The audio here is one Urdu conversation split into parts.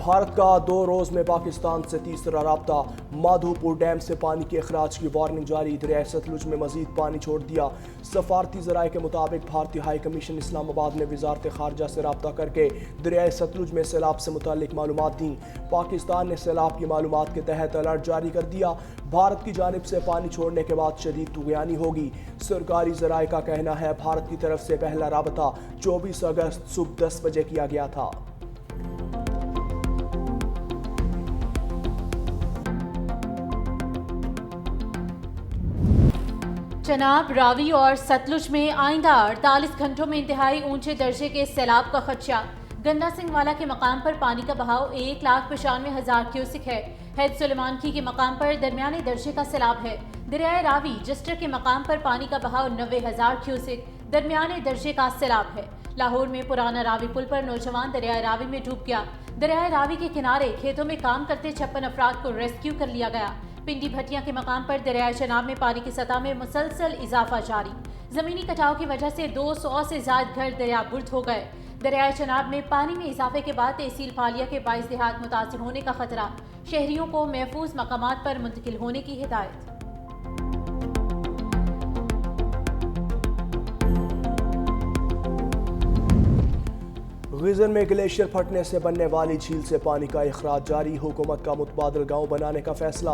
بھارت کا 2 روز میں پاکستان سے تیسرا رابطہ، مادھوپور ڈیم سے پانی کے اخراج کی وارننگ جاری، دریائے ستلج میں مزید پانی چھوڑ دیا۔ سفارتی ذرائع کے مطابق بھارتی ہائی کمیشن اسلام آباد نے وزارت خارجہ سے رابطہ کر کے دریائے ستلج میں سیلاب سے متعلق معلومات دیں۔ پاکستان نے سیلاب کی معلومات کے تحت الرٹ جاری کر دیا۔ بھارت کی جانب سے پانی چھوڑنے کے بعد شدید طغیانی ہوگی۔ سرکاری ذرائع کا کہنا ہے بھارت کی طرف سے پہلا رابطہ 24 اگست صبح 10 بجے کیا گیا تھا۔ چناب، راوی اور ستلج میں آئندہ 48 گھنٹوں میں انتہائی اونچے درجے کے سیلاب کا خدشہ۔ گندا سنگھ والا کے مقام پر پانی کا بہاؤ 1,95,000 کیوسک ہے۔ حید سلیمان کی کے مقام پر درمیانے درجے کا سیلاب ہے۔ دریائے راوی جسٹر کے مقام پر پانی کا بہاؤ 90,000 کیوسک درمیانے درجے کا سیلاب ہے۔ لاہور میں پرانا راوی پل پر نوجوان دریائے راوی میں ڈوب گیا۔ دریائے راوی کے کنارے کھیتوں میں کام کرتے 56 افراد کو ریسکیو کر لیا گیا۔ پنڈی بھٹیاں کے مقام پر دریائے چناب میں پانی کی سطح میں مسلسل اضافہ جاری۔ زمینی کٹاؤ کی وجہ سے 200 سے زائد گھر دریا برد ہو گئے۔ دریائے چناب میں پانی میں اضافے کے بعد تحصیل پھالیہ کے 22 دیہات متاثر ہونے کا خطرہ، شہریوں کو محفوظ مقامات پر منتقل ہونے کی ہدایت۔ غیزر میں گلیشیئر پھٹنے سے بننے والی جھیل سے پانی کا اخراج جاری، حکومت کا متبادل گاؤں بنانے کا فیصلہ۔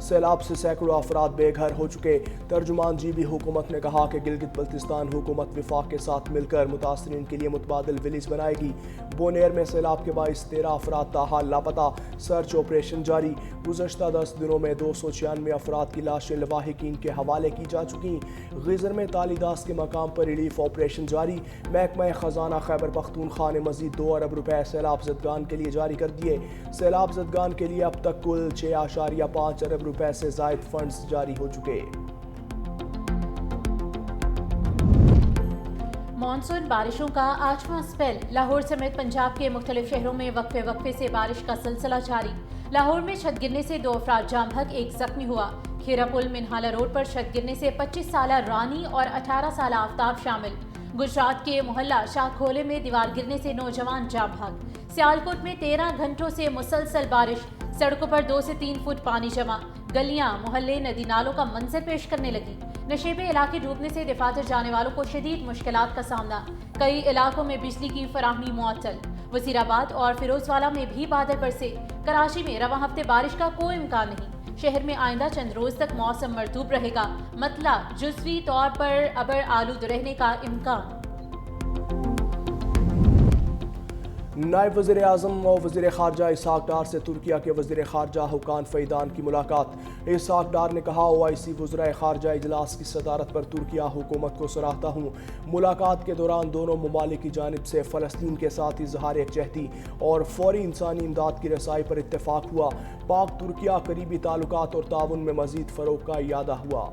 سیلاب سے سینکڑوں افراد بے گھر ہو چکے۔ ترجمان جی بی حکومت نے کہا کہ گلگت بلتستان حکومت وفاق کے ساتھ مل کر متاثرین کے لیے متبادل ولیج بنائے گی۔ بونیر میں سیلاب کے باعث 13 افراد تاحال لاپتہ، سرچ آپریشن جاری۔ گزشتہ 10 دنوں میں 296 افراد کی لاشیں لواحقین کے حوالے کی جا چکی۔ غیزر میں تالی داس کے مقام پر ریلیف آپریشن جاری۔ محکمہ خزانہ خیبر پختونخوا نے مزید 2 ارب روپے سیلاب زدگان کے لیے جاری کر دیے۔ سیلاب زدگان کے لیے اب تک کل 6.5 ارب روپے سے زائد فنڈز جاری ہو چکے۔ مانسون بارشوں کا 8واں سپیل، لاہور سمیت پنجاب کے مختلف شہروں میں وقفے سے بارش کا سلسلہ جاری۔ لاہور میں چھت گرنے سے 2 افراد جاں بحق، 1 زخمی ہوا۔ کھیرا پل منہالہ روڈ پر چھت گرنے سے 25 سالہ رانی اور 18 سالہ آفتاب شامل۔ گجرات کے محلہ شاہ کھولے میں دیوار گرنے سے نوجوان جاں بحق۔ سیالکوٹ میں 13 گھنٹوں سے مسلسل بارش، سڑکوں پر 2 سے 3 فٹ پانی جمع، گلیاں محلے ندی نالوں کا منظر پیش کرنے لگی۔ نشیبے علاقے ڈوبنے سے دفاتر جانے والوں کو شدید مشکلات کا سامنا، کئی علاقوں میں بجلی کی فراہمی معطل۔ وزیر آباد اور فیروزوالہ میں بھی بادل برسے۔ کراچی میں رواں ہفتے بارش کا کوئی امکان نہیں۔ شہر میں آئندہ چند روز تک موسم مرطوب رہے گا، مطلع جزوی طور پر ابر آلود رہنے کا امکان۔ نائب وزیر اعظم و وزیر خارجہ اسحاق ڈار سے ترکیہ کے وزیر خارجہ حکان فیدان کی ملاقات۔ اسحاق ڈار نے کہا OIC وزرائے خارجہ اجلاس کی صدارت پر ترکیہ حکومت کو سراہتا ہوں۔ ملاقات کے دوران دونوں ممالک کی جانب سے فلسطین کے ساتھ اظہار یکجہتی اور فوری انسانی امداد کی رسائی پر اتفاق ہوا۔ پاک ترکیہ قریبی تعلقات اور تعاون میں مزید فروغ کا اعادہ ہوا۔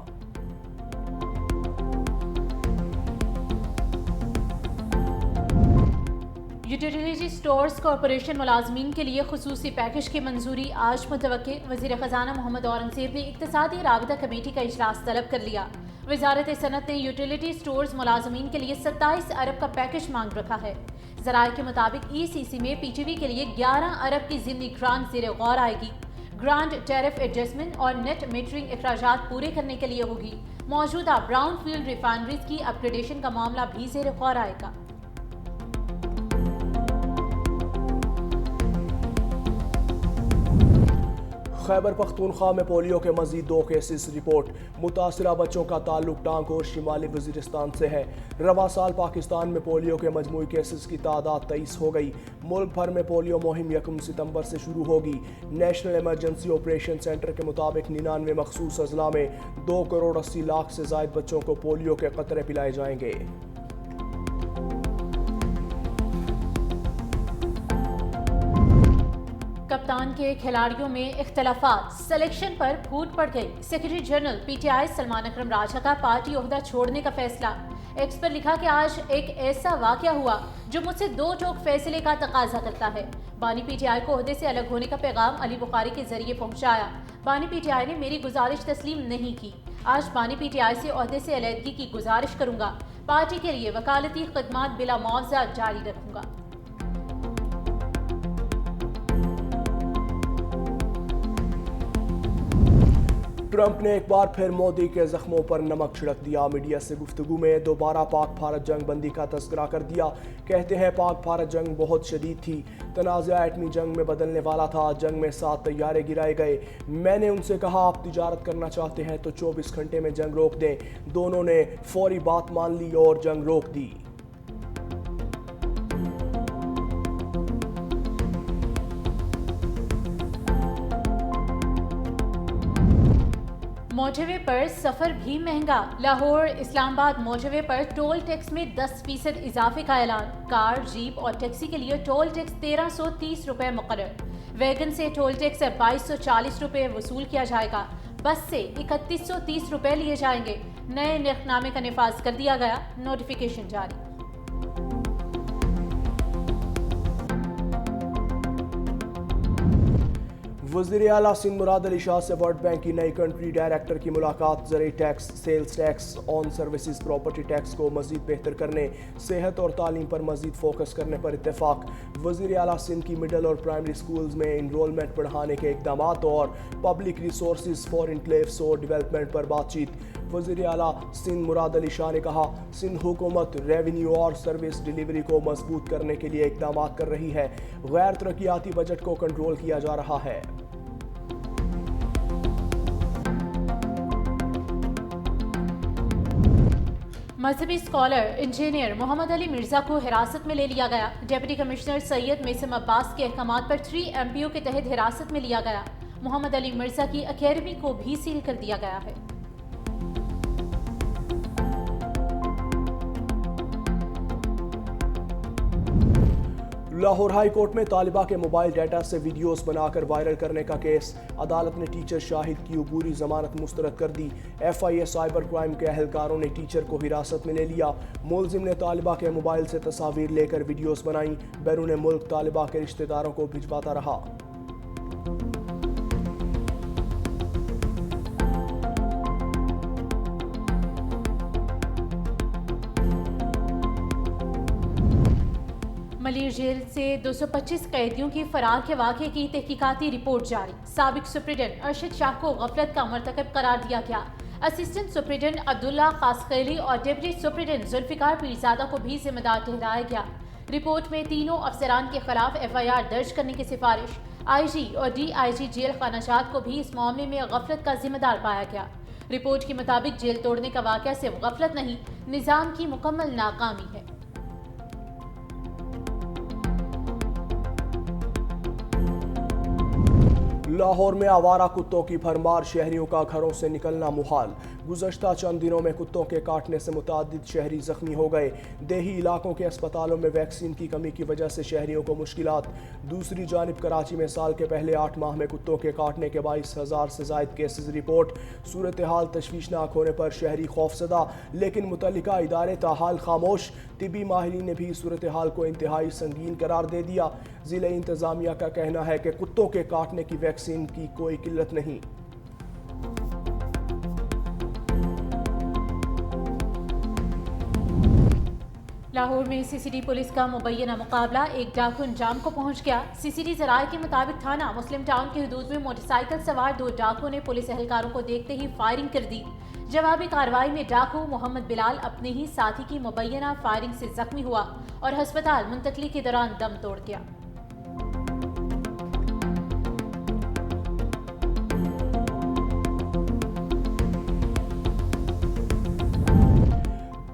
یوٹیلیٹی سٹورز کارپوریشن ملازمین کے لیے خصوصی پیکج کی منظوری آج متوقع۔ وزیر خزانہ محمد اورنگزیب نے اقتصادی رابطہ کمیٹی کا اجلاس طلب کر لیا۔ وزارت صنعت نے یوٹیلیٹی سٹورز ملازمین کے لیے 27 ارب کا پیکج مانگ رکھا ہے۔ ذرائع کے مطابق ECC میں PTV کے لیے 11 ارب کی ضمنی گرانٹ زیر غور آئے گی۔ گرانٹ ٹیرف ایڈجسٹمنٹ اور نیٹ میٹرنگ اخراجات پورے کرنے کے لیے ہوگی۔ موجودہ براؤن فیلڈ ریفائنریز کی اپ گریڈیشن کا معاملہ بھی زیر غور آئے گا۔ خیبر پختونخوا میں پولیو کے مزید 2 کیسز رپورٹ۔ متاثرہ بچوں کا تعلق ٹانک اور شمالی وزیرستان سے ہے۔ رواں سال پاکستان میں پولیو کے مجموعی کیسز کی تعداد 23 ہو گئی۔ ملک بھر میں پولیو مہم 1 ستمبر سے شروع ہوگی۔ نیشنل ایمرجنسی آپریشن سینٹر کے مطابق 99 مخصوص اضلاع میں 2 کروڑ 80 لاکھ سے زائد بچوں کو پولیو کے قطرے پلائے جائیں گے۔ کپتان کے کھلاڑیوں میں اختلافات، سلیکشن پر پھوٹ پڑ گئی۔ سیکرٹری جنرل PTI سلمان اکرم راجہ کا پارٹی عہدہ چھوڑنے کا فیصلہ۔ ایکس پر لکھا کہ آج ایک ایسا واقعہ ہوا جو مجھ سے 2 ٹوک فیصلے کا تقاضا کرتا ہے۔ بانی PTI کو عہدے سے الگ ہونے کا پیغام علی بخاری کے ذریعے پہنچایا۔ بانی PTI نے میری گزارش تسلیم نہیں کی۔ آج بانی PTI سے عہدے سے علیحدگی کی گزارش کروں گا۔ پارٹی کے لیے وکالتی خدمات بلا معاوضہ جاری رکھوں گا۔ ٹرمپ نے ایک بار پھر مودی کے زخموں پر نمک چھڑک دیا. میڈیا سے گفتگو میں دوبارہ پاک بھارت جنگ بندی کا تذکرہ کر دیا. کہتے ہیں پاک بھارت جنگ بہت شدید تھی. تنازع ایٹمی جنگ میں بدلنے والا تھا. جنگ میں 7 طیارے گرائے گئے. میں نے ان سے کہا آپ تجارت کرنا چاہتے ہیں تو 24 گھنٹے میں جنگ روک دیں. دونوں نے فوری بات مان لی اور جنگ روک دی. موٹر وے پر سفر بھی مہنگا. لاہور اسلام آباد موٹر وے پر ٹول ٹیکس میں 10% اضافے کا اعلان. کار، جیپ اور ٹیکسی کے لیے ٹول ٹیکس 1330 روپے مقرر. ویگن سے ٹول ٹیکس 2240 روپے وصول کیا جائے گا. بس سے 3130 روپے لیے جائیں گے. نئے نرخ نامے کا نفاذ کر دیا گیا. نوٹیفیکیشن جاری. وزیر اعلیٰ سندھ مراد علی شاہ سے ورلڈ بینک کی نئی کنٹری ڈائریکٹر کی ملاقات. زرعی tax, sales tax, on services, property tax کو مزید بہتر کرنے، صحت اور تعلیم پر مزید فوکس کرنے پر اتفاق. وزیر اعلیٰ سندھ کی مڈل اور پرائمری سکولز میں انرولمنٹ بڑھانے کے اقدامات اور پبلک ریسورسز فار انکلیوز اور ڈیولپمنٹ پر بات چیت. وزیر اعلیٰ سندھ مراد علی شاہ نے کہا سندھ حکومت ریونیو اور سروس ڈیلیوری کو مضبوط کرنے کے لیے اقدامات کر رہی ہے. غیر ترقیاتی بجٹ کو کنٹرول کیا جا رہا ہے. مذہبی اسکالر انجینئر محمد علی مرزا کو حراست میں لے لیا گیا. ڈپٹی کمشنر سید میسم عباس کے احکامات پر 3 MPO کے تحت حراست میں لیا گیا. محمد علی مرزا کی اکیڈمی کو بھی سیل کر دیا گیا ہے. لاہور ہائی کورٹ میں طالبہ کے موبائل ڈیٹا سے ویڈیوز بنا کر وائرل کرنے کا کیس. عدالت نے ٹیچر شاہد کی عبوری ضمانت مسترد کر دی. FIA سائبر کرائم کے اہلکاروں نے ٹیچر کو حراست میں لے لیا. ملزم نے طالبہ کے موبائل سے تصاویر لے کر ویڈیوز بنائیں. بیرون ملک طالبہ کے رشتہ داروں کو بھجواتا رہا. ملیر جیل سے 225 قیدیوں کی فرار کے واقعے کی تحقیقاتی رپورٹ جاری. سابق سپرنٹنڈنٹ ارشد شاہ کو غفلت کا مرتکب قرار دیا گیا. اسسٹنٹ سپرنٹنڈنٹ عبداللہ قاسقیلی اور ڈپٹی سپرنٹنڈنٹ ذوالفقار پیرزادہ کو بھی ذمہ دار ٹھہرایا گیا. رپورٹ میں تینوں افسران کے خلاف FIR درج کرنے کی سفارش. IG اور DIG جیل خانہ جات کو بھی اس معاملے میں غفلت کا ذمہ دار پایا گیا. رپورٹ کے مطابق جیل توڑنے کا واقعہ صرف غفلت نہیں، نظام کی مکمل ناکامی ہے. لاہور میں آوارہ کتوں کی بھرمار، شہریوں کا گھروں سے نکلنا محال. گزشتہ چند دنوں میں کتوں کے کاٹنے سے متعدد شہری زخمی ہو گئے. دیہی علاقوں کے اسپتالوں میں ویکسین کی کمی کی وجہ سے شہریوں کو مشکلات. دوسری جانب کراچی میں سال کے پہلے 8 ماہ میں کتوں کے کاٹنے کے 22,000 سے زائد کیسز رپورٹ. صورتحال تشویشناک ہونے پر شہری خوفزدہ، لیکن متعلقہ ادارے تاحال خاموش. طبی ماہرین نے بھی صورتحال کو انتہائی سنگین قرار دے دیا. ضلع انتظامیہ کا کہنا ہے کہ کتوں کے کاٹنے کی ویکسین کی کوئی قلت نہیں. لاہور میں CCD پولیس کا مبینہ مقابلہ ایک ڈاکو انجام کو پہنچ گیا. CCD ذرائع کے مطابق تھانہ مسلم ٹاؤن کی حدود میں موٹر سائیکل سوار 2 ڈاکو نے پولیس اہلکاروں کو دیکھتے ہی فائرنگ کر دی. جوابی کارروائی میں ڈاکو محمد بلال اپنے ہی ساتھی کی مبینہ فائرنگ سے زخمی ہوا اور ہسپتال منتقلی کے دوران دم توڑ گیا.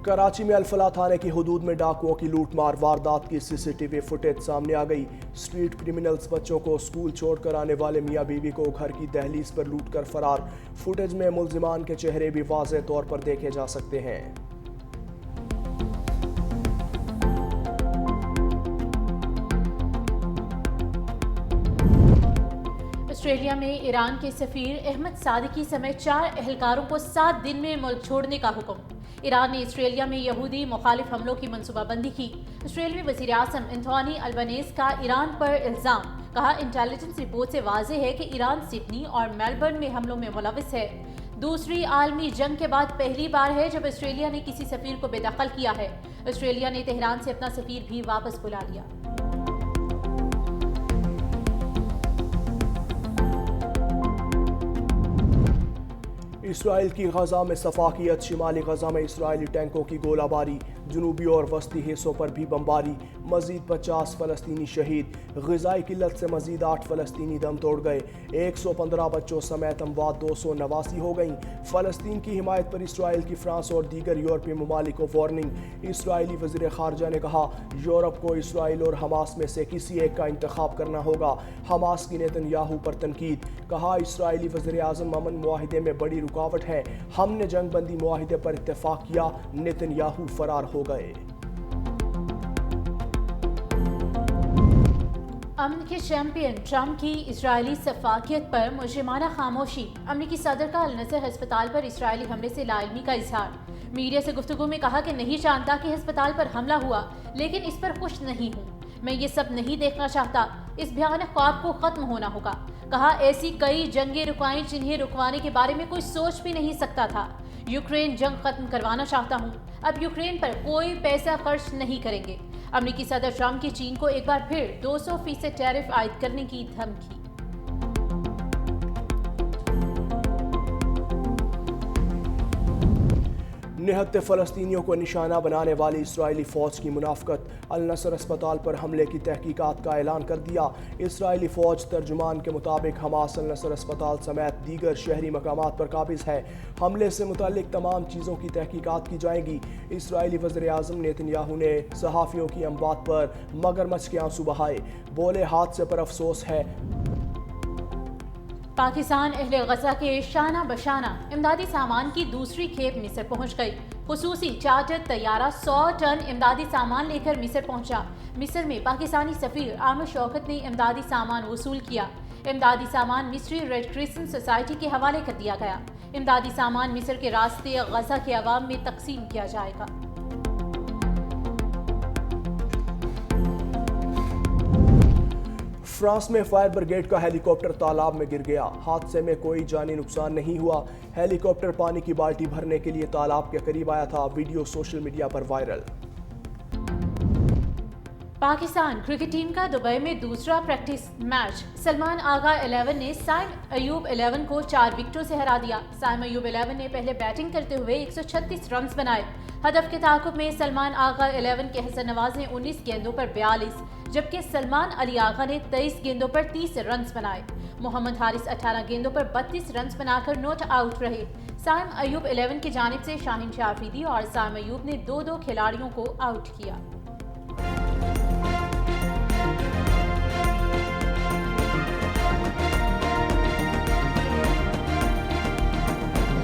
کراچی میں الفلاح تھانے کی حدود میں ڈاکوؤں کی لوٹ مار واردات کی CCTV فوٹیج سامنے آ گئی. اسٹریٹ کرمنلز بچوں کو اسکول چھوڑ کر آنے والے میاں بیوی کو گھر کی دہلیز پر لوٹ کر فرار. فوٹیج میں ملزمان کے چہرے بھی واضح طور پر دیکھے جا سکتے ہیں. آسٹریلیا میں ایران کے سفیر احمد صادقی سمیت 4 اہلکاروں کو 7 دن میں ملک چھوڑنے کا حکم. ایران نے آسٹریلیا میں یہودی مخالف حملوں کی منصوبہ بندی کی. آسٹریلوی وزیر اعظم اینتھونی البنیز کا ایران پر الزام. کہا انٹیلیجنس رپورٹ سے واضح ہے کہ ایران سڈنی اور میلبرن میں حملوں میں ملوث ہے. دوسری عالمی جنگ کے بعد پہلی بار ہے جب آسٹریلیا نے کسی سفیر کو بے دخل کیا ہے. آسٹریلیا نے تہران سے اپنا سفیر بھی واپس بلا لیا. اسرائیل کی غزہ میں صفاقیت، شمالی غزہ میں اسرائیلی ٹینکوں کی گولہ باری، جنوبی اور وسطی حصوں پر بھی بمباری، مزید 50 فلسطینی شہید، غذائی قلت سے مزید 8 فلسطینی دم توڑ گئے، 115 بچوں سمیت اموات 289 ہو گئیں۔ فلسطین کی حمایت پر اسرائیل کی فرانس اور دیگر یورپی ممالک کو وارننگ۔ اسرائیلی وزیر خارجہ نے کہا یورپ کو اسرائیل اور حماس میں سے کسی ایک کا انتخاب کرنا ہوگا۔ حماس کی نیتن یاہو پر تنقید، کہا اسرائیلی وزیر اعظم امن معاہدے میں بڑی رکاوٹ ہے، ہم نے جنگ بندی معاہدے پر اتفاق کیا، نیتن یاہو فرار ہو گئے۔ امن کے چیمپئن ٹرمپ کی اسرائیلی شفافیت پر مجرمانہ خاموشی، امریکی صدر کا النصر ہسپتال پر اسرائیلی حملے سے لا علمی کا اظہار، میڈیا سے گفتگو میں کہا کہ نہیں جانتا کہ ہسپتال پر حملہ ہوا، لیکن اس پر خوش نہیں ہوں، میں یہ سب نہیں دیکھنا چاہتا، اس بھیانک خواب کو ختم ہونا ہوگا، کہا ایسی کئی جنگیں رکائیں جنہیں رکوانے کے بارے میں کوئی سوچ بھی نہیں سکتا تھا، یوکرین جنگ ختم کروانا چاہتا ہوں، اب یوکرین پر کوئی پیسہ خرچ نہیں کریں گے۔ امریکی صدر ٹرمپ کی چین کو ایک بار پھر 200% ٹیرف عائد کرنے کی دھمکی۔ نہتے فلسطینیوں کو نشانہ بنانے والی اسرائیلی فوج کی منافقت، النصر اسپتال پر حملے کی تحقیقات کا اعلان کر دیا۔ اسرائیلی فوج ترجمان کے مطابق حماس النصر اسپتال سمیت دیگر شہری مقامات پر قابض ہے، حملے سے متعلق تمام چیزوں کی تحقیقات کی جائیں گی۔ اسرائیلی وزیر اعظم نیتن یاہو نے صحافیوں کی اموات پر مگرمچھ کے آنسو بہائے، بولے حادثے پر افسوس ہے۔ پاکستان اہل غزہ کے شانہ بشانہ امدادی سامان کی دوسری کھیپ مصر پہنچ گئی۔ خصوصی چارٹر طیارہ 100 ٹن امدادی سامان لے کر مصر پہنچا۔ مصر میں پاکستانی سفیر عامر شوکت نے امدادی سامان وصول کیا۔ امدادی سامان مصری ریڈ کرسنٹ سوسائٹی کے حوالے کر دیا گیا۔ امدادی سامان مصر کے راستے غزہ کے عوام میں تقسیم کیا جائے گا۔ فرانس میں فائر بریگیڈ کا ہیلی کاپٹر تالاب میں گر گیا، حادثے میں کوئی جانی نقصان نہیں ہوا۔ ہیلی کاپٹر پانی کی بالٹی بھرنے کے لیے تالاب کے قریب آیا تھا، ویڈیو سوشل میڈیا پر وائرل۔ پاکستان کرکٹ ٹیم کا دبئی میں دوسرا پریکٹس میچ، سلمان آغا 11 نے سائم ایوب 11 کو 4 وکٹوں سے ہرا دیا۔ سائم ایوب 11 نے پہلے بیٹنگ کرتے ہوئے 136 رنز بنائے۔ ہدف کے تعاقب میں سلمان آغا 11 کے حسن نواز نے 19 گیندوں پر 42، جبکہ سلمان علی آغا نے 23 گیندوں پر 30 رنز بنائے۔ محمد حارث 18 گیندوں پر 32 رنز بنا کر ناٹ آؤٹ رہے۔ سائم ایوب 11 کی جانب سے شاہین شاہ آفریدی اور سائم ایوب نے 2 کھلاڑیوں کو آؤٹ کیا۔